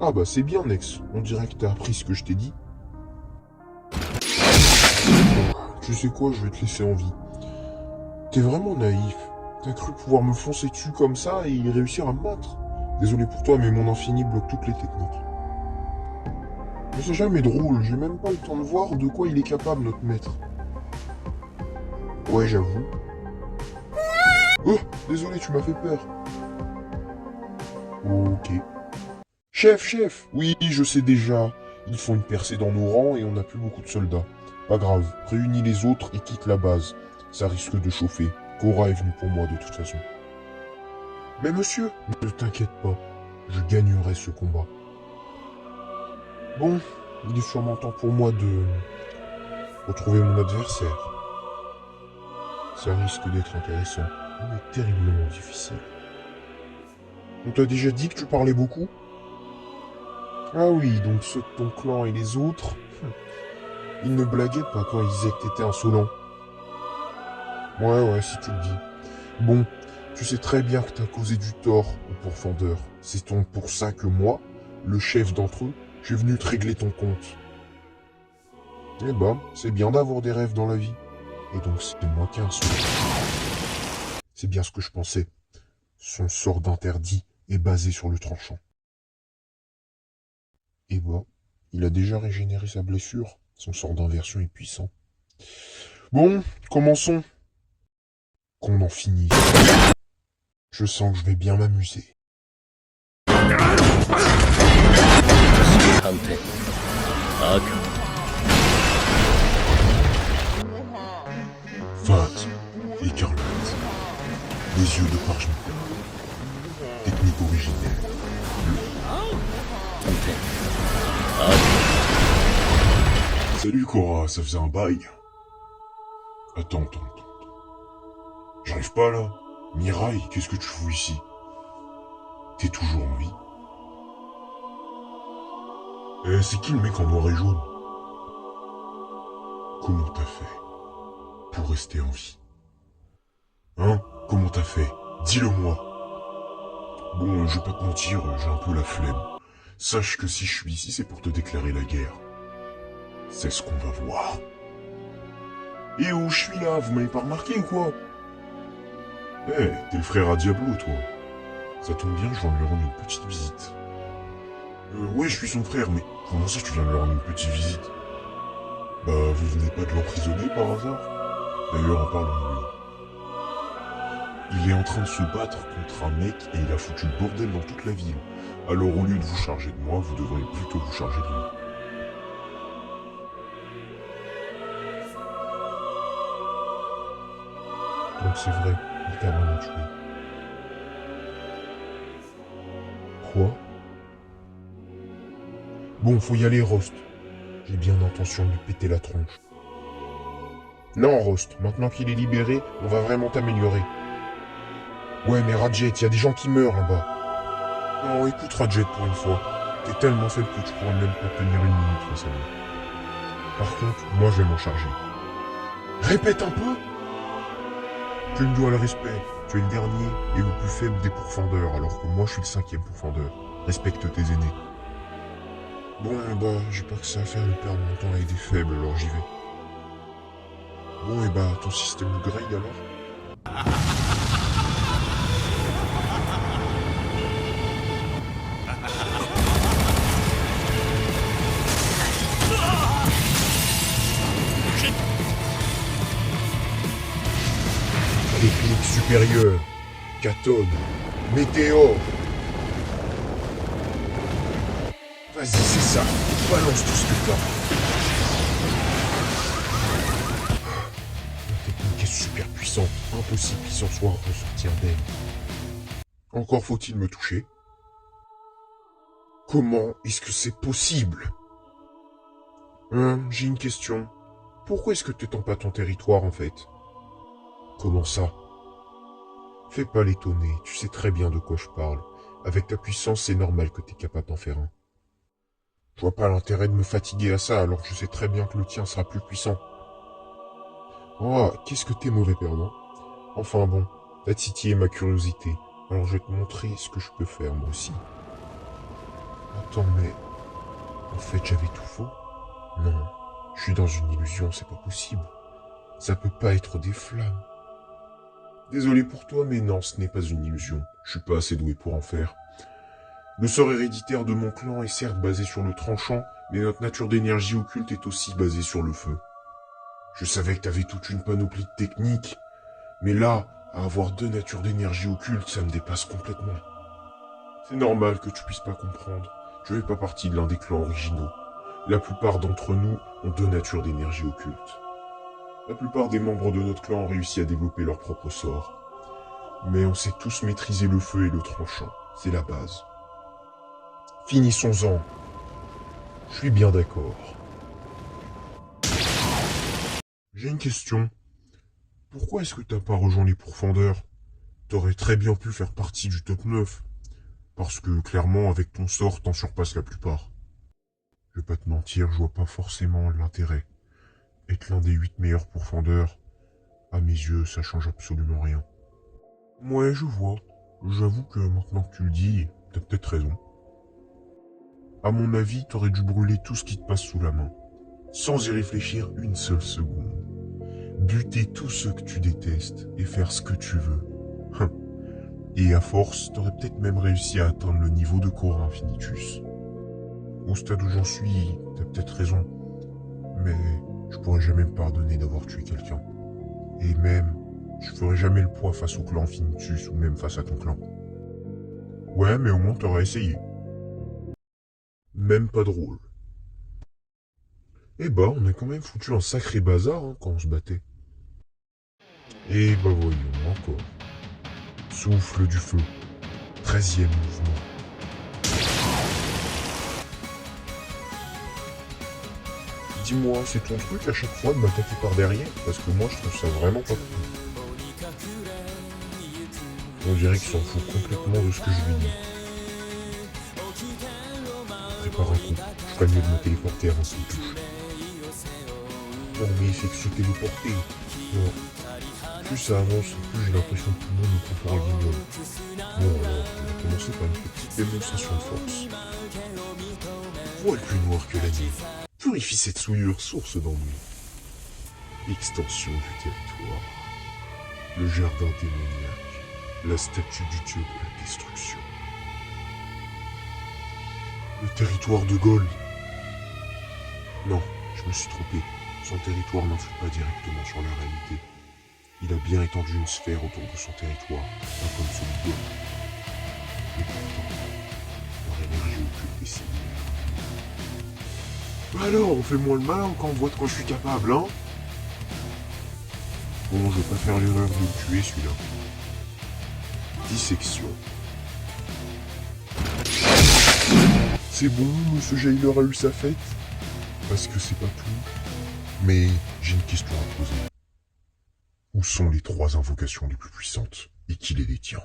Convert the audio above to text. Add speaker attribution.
Speaker 1: Ah bah c'est bien, Nex. On dirait que t'as appris ce que je t'ai dit. Tu sais quoi, je vais te laisser en vie. T'es vraiment naïf. T'as cru pouvoir me foncer dessus comme ça et réussir à me battre. Désolé pour toi, mais mon infini bloque toutes les techniques. Mais c'est jamais drôle, j'ai même pas le temps de voir de quoi il est capable, notre maître. Ouais, j'avoue. Oh, désolé, tu m'as fait peur. Ok. Chef, oui, je sais déjà. Ils font une percée dans nos rangs et on n'a plus beaucoup de soldats. Pas grave, réunis les autres et quitte la base. Ça risque de chauffer. Cora est venue pour moi de toute façon. Mais monsieur, ne t'inquiète pas, je gagnerai ce combat. Bon, il est sûrement temps pour moi de retrouver mon adversaire. Ça risque d'être intéressant, mais terriblement difficile. On t'a déjà dit que tu parlais beaucoup? Ah oui, donc ceux de ton clan et les autres, ils ne blaguaient pas quand ils disaient que t'étais insolent. Ouais, si tu le dis. Bon, tu sais très bien que t'as causé du tort aux pourfendeurs. C'est donc pour ça que moi, le chef d'entre eux, je suis venu te régler ton compte. Eh ben, c'est bien d'avoir des rêves dans la vie. Et donc c'est moi qui ai un sort. C'est bien ce que je pensais. Son sort d'interdit est basé sur le tranchant. Et bah, il a déjà régénéré sa blessure. Son sort d'inversion est puissant. Bon, commençons. Qu'on en finisse. Je sens que je vais bien m'amuser. Phase, écarlate, les yeux de parchemin, technique originelle. Salut Cora, ça faisait un bail. Attends. J'arrive pas là. Mirai, qu'est-ce que tu fous ici? T'es toujours en vie? C'est qui le mec en noir et jaune? Comment t'as fait pour rester en vie? Hein? Comment t'as fait? Dis-le-moi. Bon, je vais pas te mentir, j'ai un peu la flemme. Sache que si je suis ici, c'est pour te déclarer la guerre. C'est ce qu'on va voir. Et où je suis là, vous m'avez pas remarqué ou quoi? T'es le frère à Diablo, toi. Ça tombe bien, je viens de lui rendre une petite visite. Ouais, je suis son frère, mais comment ça tu viens de lui rendre une petite visite? Bah, vous venez pas de l'emprisonner par hasard? D'ailleurs, en parlant de lui. Il est en train de se battre contre un mec et il a foutu le bordel dans toute la ville. Alors au lieu de vous charger de moi, vous devriez plutôt vous charger de lui. Donc c'est vrai, il t'a vraiment tué. Quoi? Bon, faut y aller, Rost. J'ai bien l'intention de lui péter la tronche. Non, Rost, maintenant qu'il est libéré, on va vraiment t'améliorer. Ouais, mais Radjet, y a des gens qui meurent là-bas. Non, écoute Radjet pour une fois. T'es tellement faible que tu pourras même pas tenir une minute face à lui. Par contre, moi je vais m'en charger. Répète un peu! Tu me dois le respect. Tu es le dernier et le plus faible des pourfendeurs, alors que moi je suis le cinquième pourfendeur. Respecte tes aînés. Bon, bah, j'ai pas que ça à faire de perdre mon temps avec des faibles, alors j'y vais. Bon, et bah, ton système de grade alors? Technique supérieure. Cathode. Météore. Vas-y, c'est ça. Balance tout ce que t'as. La technique est super puissante. Impossible qu'il s'en soit ressorti indemne. Encore faut-il me toucher. Comment est-ce que c'est possible? J'ai une question. Pourquoi est-ce que t'étends pas ton territoire en fait? Comment ça? Fais pas l'étonner, tu sais très bien de quoi je parle. Avec ta puissance, c'est normal que t'es capable d'en faire un. Je vois pas l'intérêt de me fatiguer à ça alors que je sais très bien que le tien sera plus puissant. Oh, qu'est-ce que t'es mauvais perdant. Enfin bon, t'as titillé ma curiosité, alors je vais te montrer ce que je peux faire moi aussi. Attends, mais... En fait, j'avais tout faux? Non, je suis dans une illusion, c'est pas possible. Ça peut pas être des flammes. Désolé pour toi, mais non, ce n'est pas une illusion. Je suis pas assez doué pour en faire. Le sort héréditaire de mon clan est certes basé sur le tranchant, mais notre nature d'énergie occulte est aussi basée sur le feu. Je savais que t'avais toute une panoplie de techniques, mais là, à avoir deux natures d'énergie occulte, ça me dépasse complètement. C'est normal que tu puisses pas comprendre. Je fais pas partie de l'un des clans originaux. La plupart d'entre nous ont deux natures d'énergie occulte. La plupart des membres de notre clan ont réussi à développer leur propre sort. Mais on sait tous maîtriser le feu et le tranchant. C'est la base. Finissons-en. Je suis bien d'accord. J'ai une question. Pourquoi est-ce que t'as pas rejoint les pourfendeurs? T'aurais très bien pu faire partie du top 9. Parce que clairement, avec ton sort, t'en surpasses la plupart. Je vais pas te mentir, je vois pas forcément l'intérêt. Être l'un des 8 meilleurs pourfendeurs, à mes yeux, ça change absolument rien. Ouais, je vois. J'avoue que maintenant que tu le dis, t'as peut-être raison. À mon avis, t'aurais dû brûler tout ce qui te passe sous la main. Sans y réfléchir une seule seconde. Buter tous ceux que tu détestes et faire ce que tu veux. Et à force, t'aurais peut-être même réussi à atteindre le niveau de Cora Infinitus. Au stade où j'en suis, t'as peut-être raison. Mais je pourrais jamais me pardonner d'avoir tué quelqu'un. Et même, je ferai jamais le poids face au clan Infinitus ou même face à ton clan. Ouais, mais au moins t'auras essayé. Même pas drôle. Eh bah, on a quand même foutu un sacré bazar quand on se battait. Et bah voyons, encore. Souffle du feu. 13e mouvement. Dis-moi, c'est ton truc à chaque fois de m'attaquer par derrière? Parce que moi je trouve ça vraiment pas cool. On dirait qu'il s'en fout complètement de ce que je lui dis. Prépare un coup, je ferais mieux de me téléporter avant qu'il touche. Non mais il fait que se téléporter. Bon. Plus ça avance, plus j'ai l'impression que tout le monde me prend pour un guignol. Bon alors, on va commencer par une petite démonstration de force. Voile plus noir que la nuit. Purifie cette souillure, source d'ennui. Extension du territoire. Le jardin démoniaque. La statue du dieu de la destruction. Le territoire de Gold. Non, je me suis trompé. Son territoire n'influe pas directement sur la réalité. Il a bien étendu une sphère autour de son territoire, pas comme celui de Gold. Et pourtant, leur énergie occulte est similaire. Alors, on fait moins le malin quand on voit de quoi je suis capable, hein? Bon, je vais pas faire l'erreur de le tuer, celui-là. Dissection. C'est bon, Monsieur Jailer a eu sa fête? Parce que c'est pas tout. Mais j'ai une question à poser. Où sont les 3 invocations les plus puissantes et qui les détient?